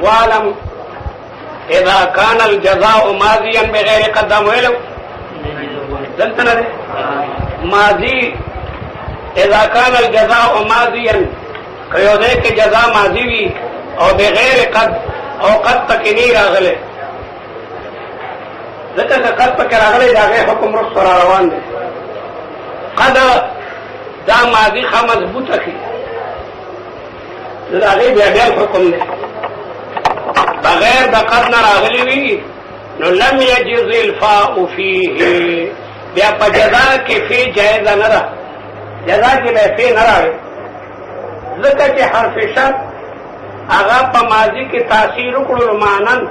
واعلم اذا كان الجزاء ماضيا بغیر قدم ویلو دلته نه ماضی اذا كان الجزاء ماضيا کيو دې کې جزاء ماضی وي او بغیر قد او قد تک نه راغله ځکه چې قد تک راغله دا حکم رسول روان دي قد دا ماضی خا مضبوطه کی دا غي بیا حکم دی بغیر د قد نه راغلی وي نو لم يجز الفاء فيه بیا په جزاء کې فی جائز نه ده جزاء کې به فی نه راغی ځکه چې حرف شرط هغه په ماضی کې تاثیر وکړو مانن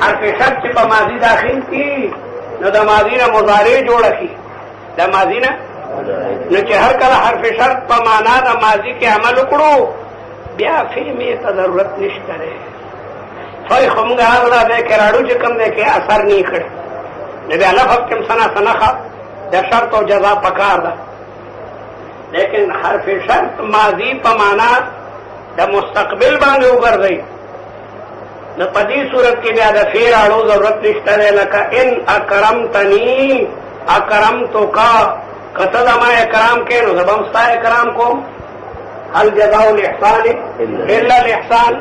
حرف شرط چې په ماضی داخل کی نو د ماضی نه مضارع جوړ کی د ماضی نه نو چې هر کله حرف شرط په معنا د ماضی کې عمل وکړو بیا فی می ته ضرورت نشته فای خمغه هغه د کراړو چې کوم دی کې اثر نه کړي نه بیا لفظ کوم سنخه د شرط او جزاء پکار ده لیکن حرف شرط ماضی په معنا د مستقبل باندې وګرځي نو په دې صورت کې بیا د فعل اړو ضرورت نشته لکه ان اکرمتنی اکرمتک کته ما اکرام کینو زبم ستا اکرام کو هل جزاء الاحسان الا الاحسان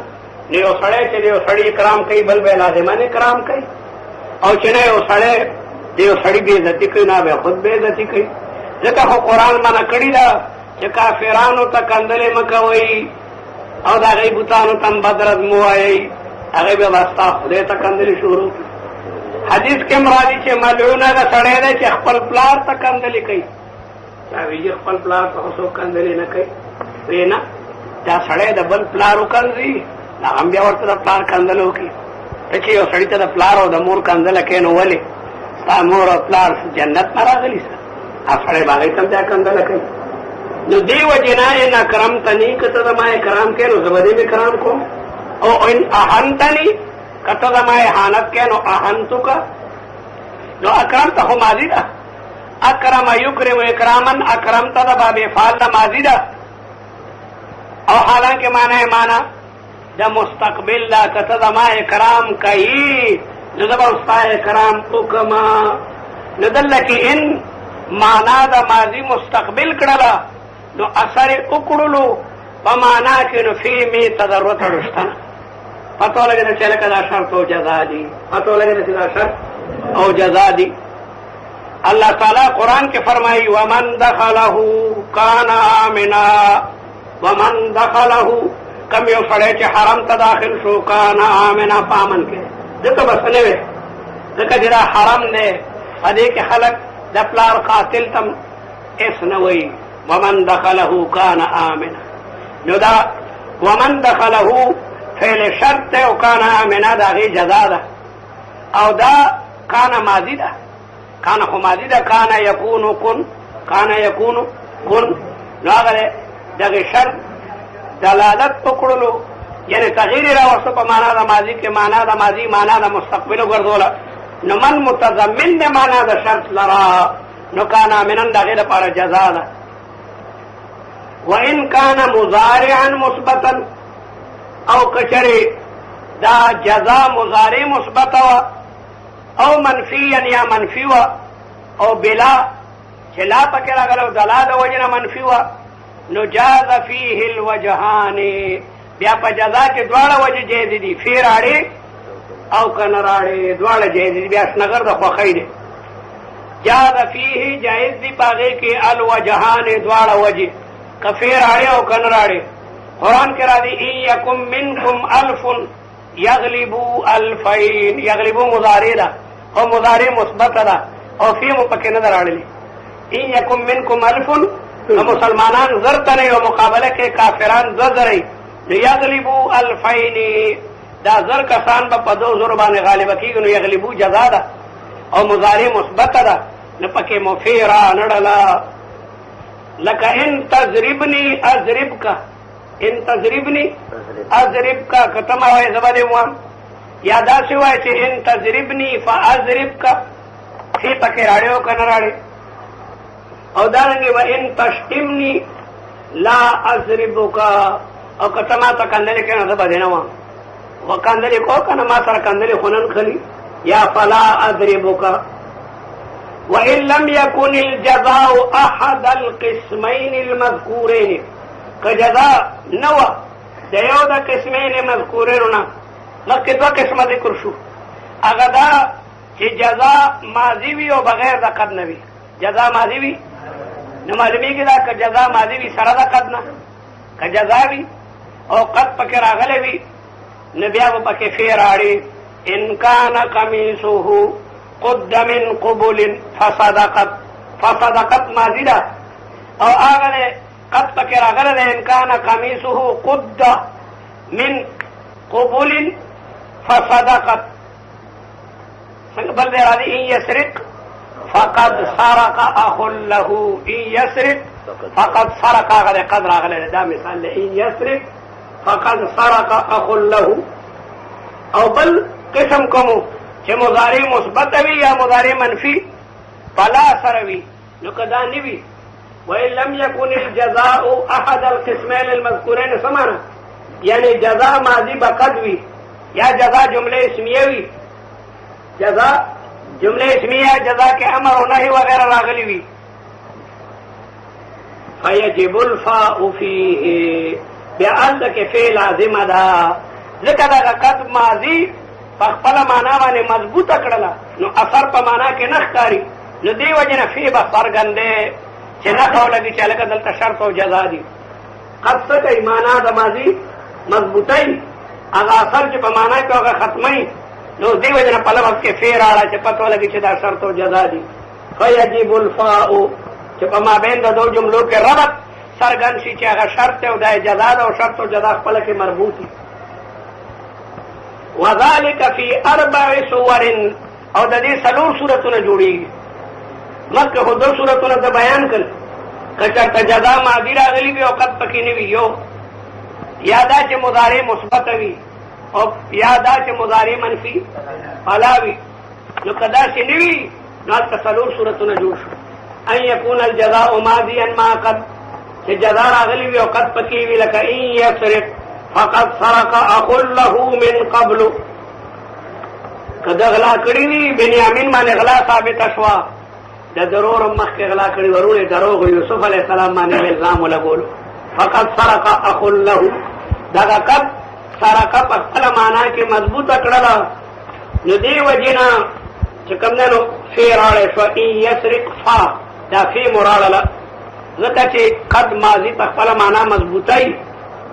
نیو سړی چې دیو سړی اکرام کوي بل به لازمانه اکرام کوي او چې نه یو سړی دیو سړی به عزت کوي نه به خود به عزت کوي ځکه خو قرآن منع کړی دا چې کافرانو ته کندلې مکوئ او دا غي بوتانو تم بدرت موایي هغه به واسطه خدای ته کندلې شروع حدیث کې مرادي چې ملعون هغه سړی دی چې خپل پلار ته کندلې کوي چا ویجه خپل پلار ته هڅو کندلې نه کوي وینا دا سړی د بل پلار وکړي دا هم بیا ورته د پلار کندلو کوي ته چې یو سړی ته د پلار او د مور کندل کینو ولې تا مور او پلار جنت نه راغلی افړې باندې تم ځا کندل کوي نو دیو جنای نه کرم تنی کته د ما کرام کینو زبدی به کرام کو او ان احنتنی کته د ما احانت کینو احنتک نو اکرم ته ماضی ده اکرم یکرم اکرامن اکرم ته د باب فعل ماضی ده او حالانکه معنا د مستقبل لا کته د ما اکرام کوي نو د بوستا اکرام وکما نو دلته ان معنا د ماضی مستقبل کړه نو اثر وکړلو په معنا کې نو فی می تضررت رښتنه پتو لګنه چې لکه دا شرط او جزاء دي پتو لګنه چې دا شرط او جزاء دي الله تعالی قران کې فرمایي ومن دخله کان آمنا ومن دخله کم یو سړی چې حرم ته داخل شو کان آمنا پامن کې دته بس نه وي ځکه چې دا حرم نه هدي کې خلق د پلار قاتل تم اس نه وي ومن دخله کان آمنا نو دا ومن دخله فعل شرط او کان آمنا دا غي جزاء ده او دا کان ماضی ده کان خو ماضی ده کان یکون کن کان یکون کن نو هغه دغه شرط دلالت پکړلو یعنی تغییر راوستو په معنا د ماضی کې معنا د ماضی معنا د مستقبل وګرځولا نو من متضمن د معنا د شرط لرا نو کان آمنا دغه لپاره جزاء ده وان کان مضارعا مثبتا او کچری دا جزاء مضارع مثبت او منفیا یا منفی او بلا چلا پکې راغلو دلالت وجنه منفی نو جاز فيه الوجهان بیا په جزاء کې دواړه وجه جایز دي فی راړي او کنه راړي دواړه جایز دي بیا نظر د خوخی دي جاز فيه جایز دي پاګه کې الوجهان دواړه وجه کفیر راړي او کنه راړي قران کې را دي ان یکم منکم الف یغلبوا الفین یغلبوا مضارع ده او مضارع مثبت ده او فی مپکې نه راړي ان یکم منکم الف مسلمانان زرتنه او مقابله کې کافران زري یغلبوا الفین دا زر کسان په 2000 باندې غالب کیږي نو یغلبوا جزاء ده او مضارع مثبت ده نه پکې مفیرا نړلا لکه ان تضربني اضربك ان تضربني اضربك کتما وای زبده مو یا دا سی وای چې ان تضربني فاضربك هي پکې راړیو کنه راړي او دارنګه و ان تشتمني لا اضربك او کتما ته کنه کنه زبده نه وکندلی کو کنه ما سره کندلی خونن خلی یا فلا اضربک وان لم يكن الجزاء احد القسمين المذكورين کجزاء نو د یو د قسمین مذکورین نه مکه دوه قسمه ذکر شو هغه دا چې جزاء ماضی وي او بغیر د قد نه وي جزاء ماضی وي نو معلومیږي دا که جزاء ماضی وي سره د قد نه که جزاء وي او قد پکې راغلی وي نو بیا به پکې فی راړي ان کان قمیصه قد من قبل فصدقت ماضی ده او هغه قد پکې راغلی ده ان کان قمیصه قد من قبل فصدقت څنګه بل دی راځي ان يسرق فقد سرق اخ له ان يسرق فقد سرق هغه قد راغلی دا مثال دی ان يسرق فقد سرق اخ له او بل قسم کومو چې مضارع مثبت وي یا مضارع منفي فلا سره وي نو کدا نه وي وان لم يكن الجزاء احد القسمين المذكورين سمعنا یعنی جزاء ماضی بقد وي یا جزاء جمله اسمیه وي جزاء جمله اسمیه جزاء کے امر و نهی وغیرہ راغلی وي فیجب الفاء فيه بأن کې فعل لازم ده ځکه دا قد ماضی په خپل معنا باندې مضبوطه کړله نو اثر په معنا کې نه ښکاري نو دی وجه نه فی به څرګندې چې نه خو لګي چې لکه دلته شرط او جزا دي قد څه کوي معنا د ماضی مضبوطی هغه اثر چې په معنا کې هغه ختمي نو دی وجه نه په لفظ کې فی راړه چې پته لګي چې دا شرط او جزا دي فیجب الفاء چې په مابین د دوه جملو کې ربط څرګند شي چې هغه شرط او د جزا او شرط او جزا خپل کې مربوط دي وذلك في 4 صور او د دې څلور صورتونه جوړیږي مکه هو دو صورتونه د بیان کړ کچا جزا ماضی راغلی وي او قد پکې نه وي یو یادا چې مضارع مثبت وي او یادا چې مضارع منفي فلا وي نو کدا چې نه وي نو د څلور صورتونه جوړ شو ان يكون الجزاء ماضيا ما قد چې جزا راغلی وي او قد پکې وي لکه ان يسرق فقد سرق اخ له من قبل کدا غلا کړی وي بنیامین باندې غلا ثابت شوا د ضرور مخ کې غلا کړی ورونه دروغ یوسف علی السلام باندې الزام لګول فقد سرق اخ له دا قد سرق په خپل معنا کې مضبوطه کړل نو دی وجنا چې کوم نو فی راړې فإن يسرق فا دا فی مراړه ځکه چې قد ماضی په خپل معنا مضبوطی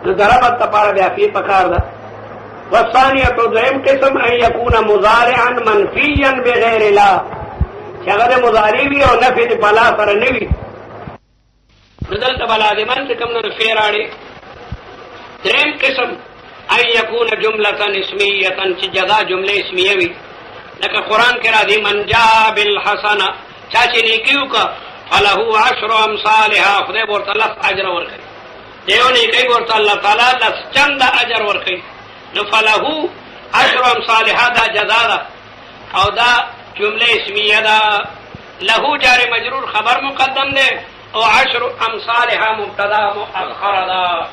نو ضربت لپاره بیا فی پکار ده والثانیه دویم قسم ان یکون مضارعا منفیا بغیر لا چې هغه مضارع وي او نفي د بلا سره نه وي نو دلته بلا د من کوم نو فی راړې دریم قسم ان یکون جمله اسمیه چې جزا جمله اسمیه وي لکه قران کې راځي من جاء بالحسنه چا چې نیکیو کا فله 10 امثالها خدای ورته لس اجر ورکړي دیو نیکی ورته الله تعالی لس چند اجر ورکړي نو فله 10 امثالها دا جزا ده او دا جمله اسمیه ده له جار مجرور خبر مقدم ده او 10 امثالها مبتدا مؤخر ده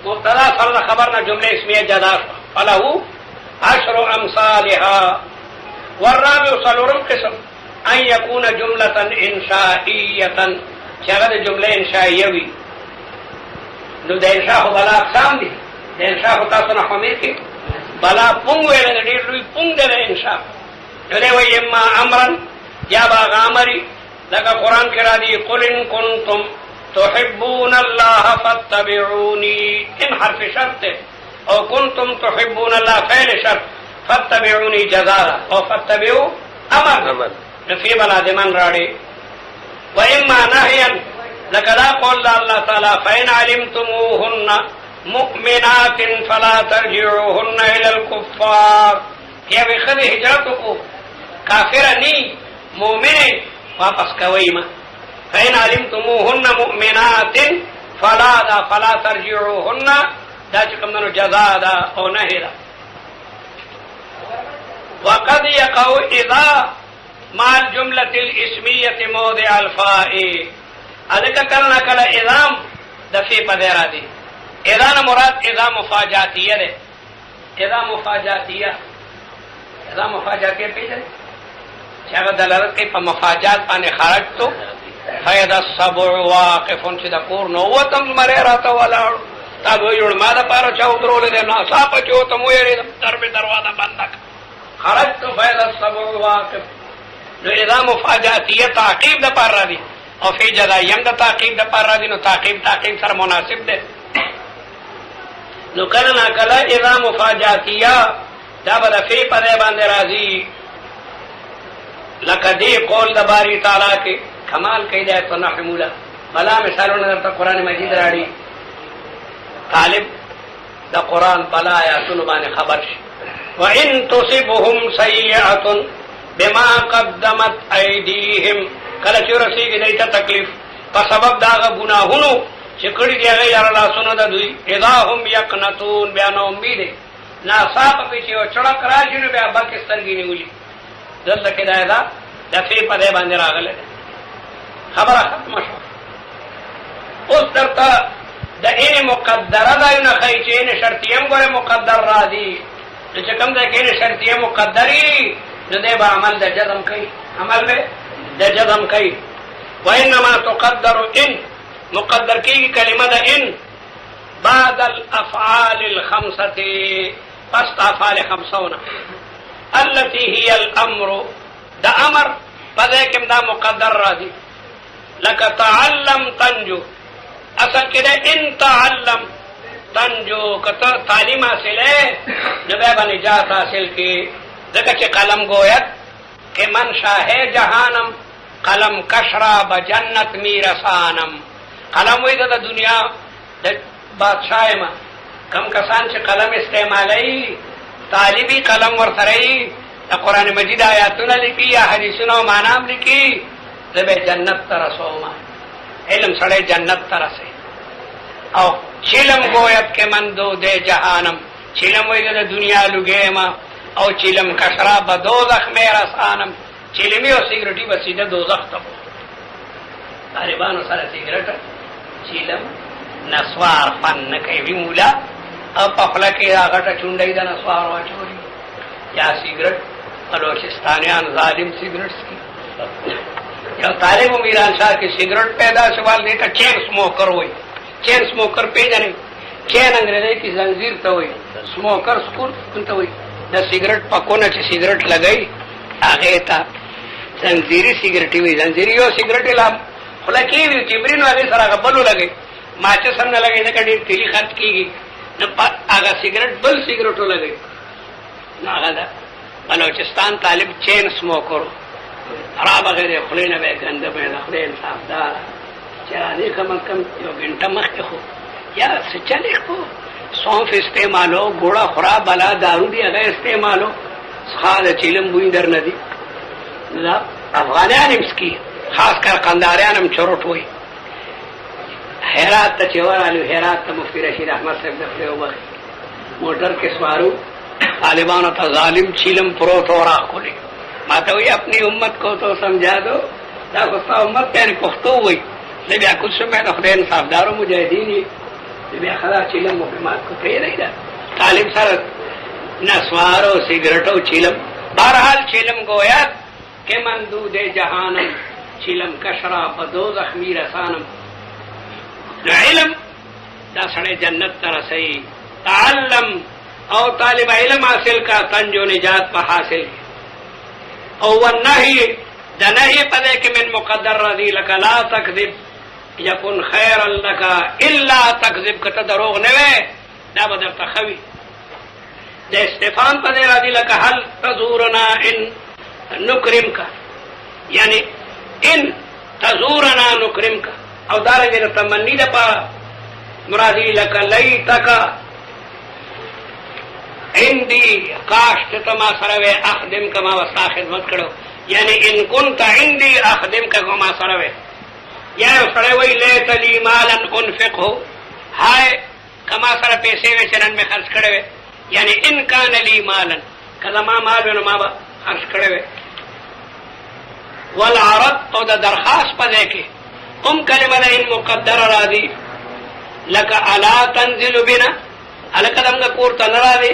مبتدا سره خبر نه جمله اسمیه جزا فله 10 امثالها والرابع صلورم قسم ان يكون جمله انشائيه شغله جمله انشائيه وي نو د انشاء بلا اقسام دي د انشاء تاسو نه خمیر کې بلا پونګ ویل د ډیر لوی پونګ د انشاء نو دی وي اما امرا یا باغ امري لکه قران کې را دي قل ان كنتم تحبون الله فاتبعوني ان حرف شرط او كنتم تحبون الله فعل شرط فاتبعوني جزاء او فاتبعوا امر نفي بلا دمن راړي واما نهيا لکدا قول الله تعالی فإن علمتموهن مؤمنات فلا ترجعوهن الى الكفار یا به خدای هجرت کو کافر نی مؤمن واپس کوي ما فإن علمتموهن مؤمنات فلا ترجعوهن دا چې کوم نو جزاء دا او نه دا وقد يقع اذا مع الجمله الاسميه موضع الفاء اذا کلنا کلا اذام د فی پدرا دی اذان مراد اذا مفاجاتیه ده اذا مفاجاتیه پیژنې چې هغه دلالت کوي په مفاجات باندې خرج تو فاذا السبع واقف چې د کور نو وتم مره راته ولاړ تا به یو ما د پاره چا ودرول دي نو صاحب چې وته مو یې دروازه بند کړ خرج تو فاذا السبع واقف نو اذا مفاجاتیه تعقیب د پاره راځي او فی جزایم د تعقیب د پاره راځي نو تعقیب سره مناسب ده نو کله نا کله اذا مفاجاتیه دا به د فی په ځای باندې راځي لکه دی قول د باری تعالی کې کمال کوي د صنح مولا بلا مثالونه درته قران مجید راړي طالب د قران بلا آیاتونو باندې خبر شي وان تصبهم سیئه بما قدمت ایدیهم کله چې رسیږي دایته تکلیف په سبب دا غناهونو چې کړي دی هغه یاره لاسونه د دوی اذا هم یقنطون بیا نو امید ناصاف په چې او چړک راشي نو بیا باکې سترګې نیولي دلته کې دا د فی په دې باندې راغله خبره ختمه شو اوس درته د ان مقدره دا نه خی چې ان شرطیه ګوره مقدر راځي چې کوم ځای کې شرطیه مقدري نو دې به عمل د جزم کوي عمل به د جزم کوي وانما تقدر ان مقدر کیږي کلمه د ان بعد الافعال الخمسه پس افعال خمسونه التي هي الامر دا امر پدې کې دا مقدر راځي لکه تعلم تنجو اصل کې ده ان تعلم تنجو کته تعلیم حاصله نو به نجات حاصل کی ځکه چې قلم گوید کې من شاه جهانم قلم کشرا بجنت میرسانم قلم وې د دنیا د بادشاہ ما کم کسان چې قلم استعمالي طالبي قلم ورسره د قران مجید آیاتونه لیکي یا حدیثونه معنی لیکي زبې جنت ته رسوما علم سره جنت ته رسي او چیلم گوید که من دو دے جهانم چیلم وې د دنیا لګېما او چیلم کشرا به دوزخ مې رسانم چیلمي او سیګریټي به سیده دوزخ ته طالبانو سره سیګریټ چیلم نسوار فن نه کوي مولا او په خپل کې هغه چونډې د نسوار واچولي یا سیګریټ بلوچستانیان ظالم سیګریټ سکي یو طالب میران شاه کې سیګریټ پیدا سوال دی ته چین سموکر وای چین سموکر پیژنې چین انګریزي کې زنجیر ته وای سموکر سکول ته وای د سیګریټ پکونه چې سیګریټ لګای هغه ته زنجیري سیګریټ وای زنجیري یو سیګریټ لا خلکی وی جبرین هغه سره غبلو لګای ما چې څنګه لګای نه کډي تیلی خرچ کیږي نه هغه سیګریټ بل سیګریټو لګای نه هغه بلوچستان طالب چین سموکر خراب غیر خلینه به ګنده به خلین صافدار چرانی کم کم یو غنټه مخکې خو یا څه چلی خو سونف استعمالو ګوړه خراب بلا دارو دی هغه استعمالو خاله چیلم بوین در ندی لا افغانان مسکی خاص کر قنداریان هم چروټ وای هرات ته چورالو هرات ته مفتی رشید احمد صاحب دخله وبخ موټر کې سوارو طالبانو ته ظالم چیلم پروت اور اخولي ما ته وی اپنی امت کو تو سمجھا دو دا کو امت یعنی پختو وای بیا کچھ میں تو خدای انصافدارو مجاهدین بیا خلا چیلم مقامات کو کوي نه دا طالب سره نسوارو سیګریټو چیلم بہرحال چیلم گویا کہ من دود جهانم چیلم کشرا بدوزخ میرسانم علم دا سړی جنت ته رسي تعلم او طالب علم حاصل کا تنجو نجات په حاصل او والنهي دا نهي پدې کې من مقدر رضی لك لا تکذب یکن خیر لك الا تکذب کته دروغ نه وې دا به درته خوي د استفهام پدې رضی لك هل تزورنا ان نکرمک یعنی ان تزورنا نکرمک او دارنګه تمنی ده په مرادی لك لیتک عندي کاش ته ما سره وې اخدم کما وستا خدمت کړو یعنی ان كنت عندي اخدم کما سره وې یا سره وې لیت لی مالا انفقه هاي کما سره پیسې وې چرن می خرج کړو یعنی ان کان لی مالا کله ما مال نو ما خرج کړو والعرض او د درخواست پدې کې کلمه ان مقدر راځي لك الا تنزل بنا الکه دمغه کور ته راځي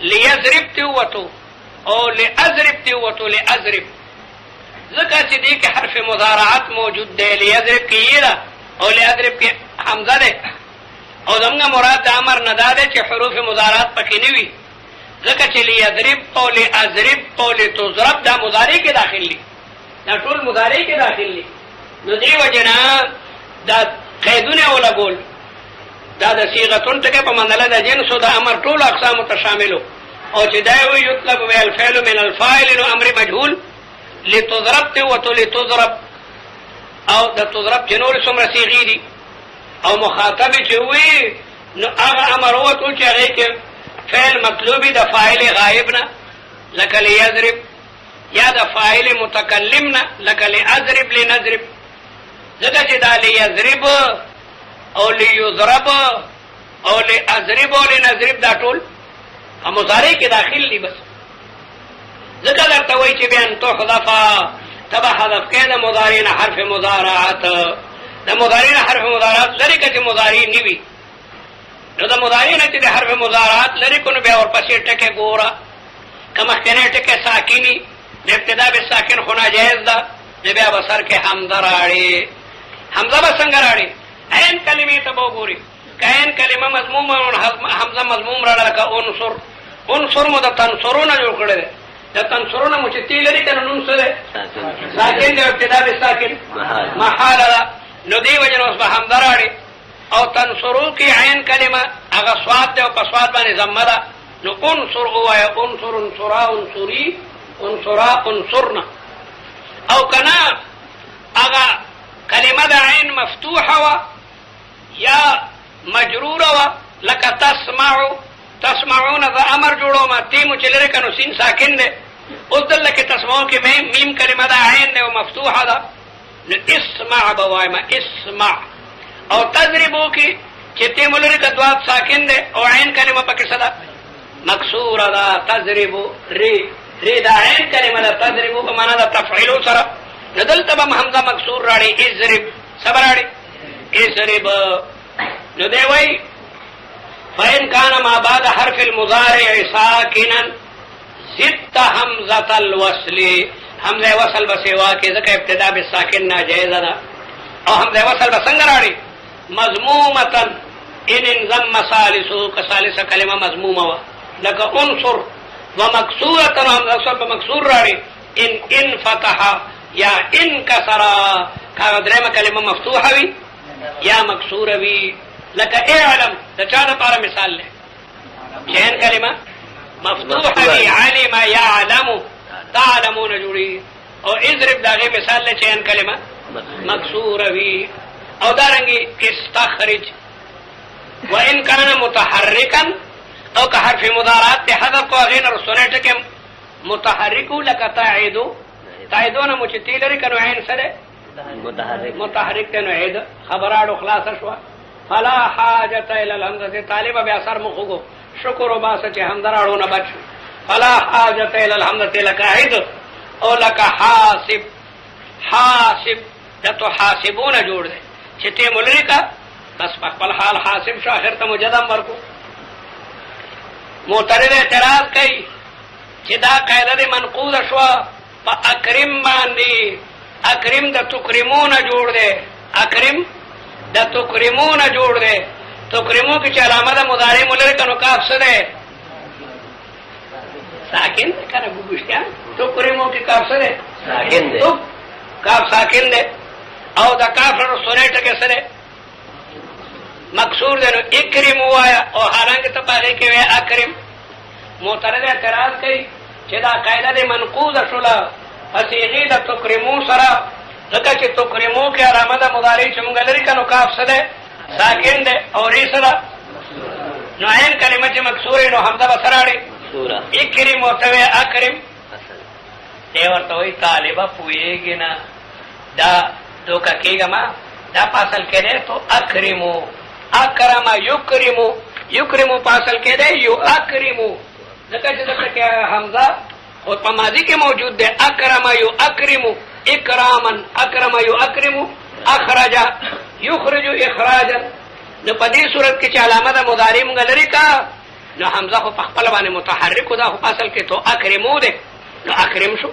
لیضرب تیوتو او لأضرب تیوتو لأضرب ذکر چې دې کې حرف مضارعت موجود دی لیضرب کې یې ده او لأضرب کې حمزه ده او زموږ مراد د امر نه ده چې حروف مضارعت پکې نه وي ځکه چې لیضرب او لأضرب او لتضرب دا مضارع کې داخل دي دا ټول مضارع کې داخل دي نو دې وجنه دا قیدونه ولګول دا د صيغتون ټکي په منځله د جنس او د امر ټول اقسام ته شاملو او چې دا وی یطلب بالفعل من الفاعل نو امر مجهول لتضرب لتضرب او د تضرب جنور څومره صيغې دي او مخاطب چې وی نو هغه امر وته چې هغه کې فعل مطلوبي د فاعل غائب نه لکه ليضرب یا د فاعل متکلم نه لکه لأضرب لنضرب ځکه چې دا ليضرب او ليضرب او لأضرب او لنضرب دا ټول مضارع کې داخل دي بس ذکر درته وایي چې بیان تحذفا تبع حذف کې د مضارع نه حرف مضارعات د مضارع نه حرف مضارعات لري کته مضارع نیوي نو د مضارع نه چې د حرف مضارعات لري کو نو بیا ورپسې ټکه ګورا کما کنه ټکه ساکني د ابتدا به ساکن خو ناجایز ده بیا بسر کې حمزه راړي حمزه به څنګه راړي عین کلمې ته وګوري کاین کلمه مضمومه او حمزه مضموم راړه کا انصر مو د تنصرونه جوړ کړل د تنصرونه مو چې تیل لري کنه نون سره ساکن د ابتدا به ساکن محال نو دی وجه اوس به حمزه راړي او تنصرو کې عین کلمه هغه صاد ده او په صاد باندې ضمه ده نو انصر هو یا انصر انصرا انصري انصرا انصرنا او کنا هغه کلمه د عین مفتوحه وا یا مجروره وا لکه تسمعون ذا امر جوړو ما تیمو چلره کنو سین ساکن ده اوس دلته کې تسمعو کې میم کلمه د عین ده او مفتوحه ده نو اسمع بوايما اسمع او تضربو کې چې تیمو لري کدوات ساکن ده او عین کلمه پکې صدا مکسوره ده تضربو ری دا عین کلمه ده تضربو په معنا ده تفعیل سره ندلته به حمزه مکسور راړي اضرب صبر راړي اضرب نو دی وای فإن كان ما بعد حرف المضارع ساكنا زدت همزة الوصل همزه وصل بسوا کې ځکه ابتدا بالساکن ناجایز ده او همزه وصل بسنګ راړي مضمومه ان انضم ثالثو كثالث کلمه مضمومه وا لك انصر ومكسوره همزه وصل بمكسور راړي ان فتح یا ان کسر کا درېمه کلمه مفتوحه وي یا مکسوره وي لکه اعلم د چا لپاره مثال له چین کلمه مفتوحه وي علم يعلم تعلمون جوړي او اضرب داغه مثال له چین کلمه مکسوره وي او دارنګي استخرج وان كان متحركا او که حرف مضارعات ته حذف کو غیر رسونه ټکه متحرک لک تعیدون مچتی لري کنو عین سره متحرک کنو عید خبراړو خلاص شو فلا حاجت الى الحمزه طالب به اثر مخغو شکر وباسه چې حمدراړو نه بچ فلا حاجت الى الحمزه لك عید او لك حاسب دته حاسبون جوړ دي چې ته مولری کا بس په خپل حال حاسب شو اخر ته مجدم ورکو معترض اعتراض کوي چې دا قاعده منقوضه شو په اکرم باندې اکرم د تکرمون جوړ دی اکرم د تکرمون جوړ دی تکرمو کی چې علامه د مضارع مولر کنو کاف سره ساکن کنه ګوښیا تکرمو کی کاف سره ساکن دی کاف ساکن دی او د کاف سره سونیټ کې سره مکسور دی نو اکرم وایا او حالانکه ته پاره کې وای اکرم معترض اعتراض کوي چې دا قاعده د منقوضه شولا فصیغه د تکرمو سره ځکه چې تکرمو کې علامه د مضارع چې مونږ لري کنو کاف سره ساکن ده او ری سره نو عین کلمه چې مکسوره نو حمزه بسراړي سورہ اکرم او تو اکرم دی ورته وی طالبہ پويږي نه دا دوکا کېګه ما دا پاسل کړي ته اکرمو اکرم یکرمو پاسل کړي یو اکرمو ځکه چې دغه حمزه او په ماضی کې موجود ده اکرم یو اکرمو اکرامن اکرم یو اکرمو اخرج یخرج اخراجا نو په دې صورت کې چې علامه د مضارع موږ لري کا نو حمزه خو په خپل باندې متحرک دا خو اصل کې تو اکرمو ده نو اکرم شو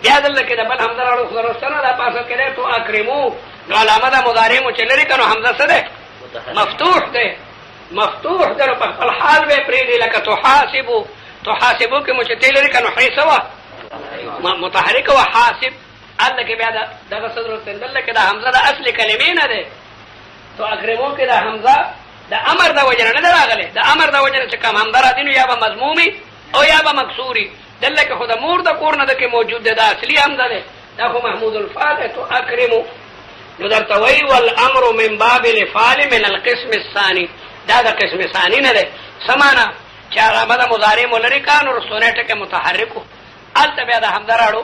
بیا دلته کې د بل حمزه راړو سره دا اصل کې ده تو اکرمو نو علامه د مضارع مو چلري کنو حمزه سره مفتوح ده مفتوح ده په خپل حال به پرې دی لکه تحاسبو کې مو چلري کنو حیسوا متحرک او حاسب الله کې بیا دا صدر تندل کې دا حمزه د اصل کلمې نه ده تو اکرمو کې دا حمزه دا امر دا وجنه نه راغله دا امر دا وجنه چې کوم حمزه را دینو یا به مضمومی او یا به مکسوری دلته کې خود مور د کور نه ده کې موجود ده دا اصلي حمزه ده دا خو محمود الفاعل تو اکرمو نو درته وی والامر من باب الفعل من القسم الثاني دا د قسم ثاني نه ده سمانا چې هغه مده مضارع مولري کان او سونټه کې متحرکو البته بیا د حمزه راړو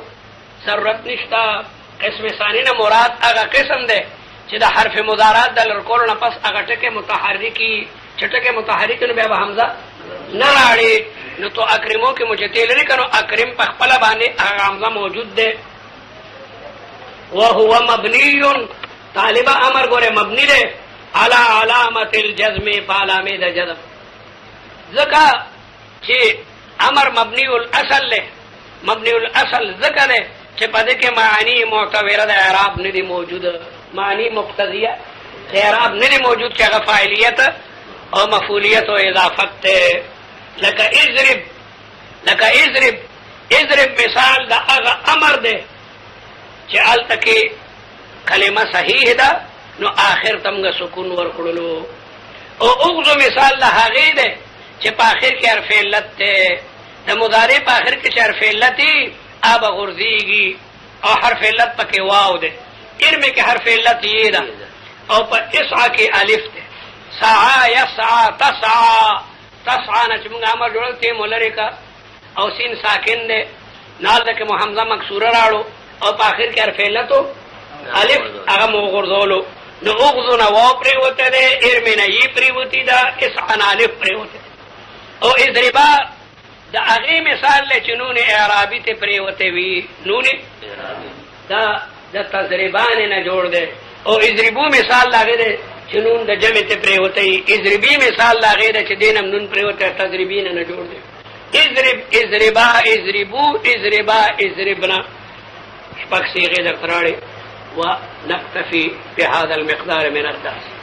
ضرورت نشتا قسم ثاني نه مراد هغه قسم ده چې د حرف مضارعات د لرکول نه پس هغه ټکه متحرکی چټکه متحرک نه بیا حمزه نه راړي نو تو اکرمو کې مجتیل لري کنو اکرم په خپل باندې هغه حمزه موجود ده وهو مبني طالب امر ګوره مبني ده على علامه الجزم فعلامه د جزم ذکا چې امر مبني الاصل له مبني الاصل ذکر ہے چې په دې کې معنی معتبره د اعراب نه دي موجوده معنی مقتضیه د اعراب نه دي موجود چې هغه فاعلیت او مفعولیت او اضافت ته لکه اضرب مثال دا هغه امر ده چې الته کې کلمه صحیح ده نو آخر تمغه سکون ورکړلو او اغزو مثال دا هغه ده چې په آخر کې حرف علت ته د مضارع په آخر کې حرف علت اب غرزیږي او حرف علت پکې واو ده ارمه کې حرف علت یې ده او په اسعى کې الف ده سعى يسعى تسعى نه چې موږ امر جوړته مولری کا او سین ساکن ده نال ده کې حمزه مکسوره راړو او په آخر کې حرف علت الف هغه مو غرزولو نو اغزو نه واو پرې وته ده ارمه نه یې پرې وتی ده اسعى نه الف پرې وته او اضربا دا هغه مثال له چنون اعرابی ته پریوته وی نون دا د تجربان نه جوړ دے او اضربو مثال لاغه دے چنون د جمع ته پریوته اضربی مثال لاغه دے چې دینم نون پریوته تجربین نه جوړ دے اضربا اضربو اضربنا شپږ صيغه در تراړي ونكتفي بهذا المقدار من الدرس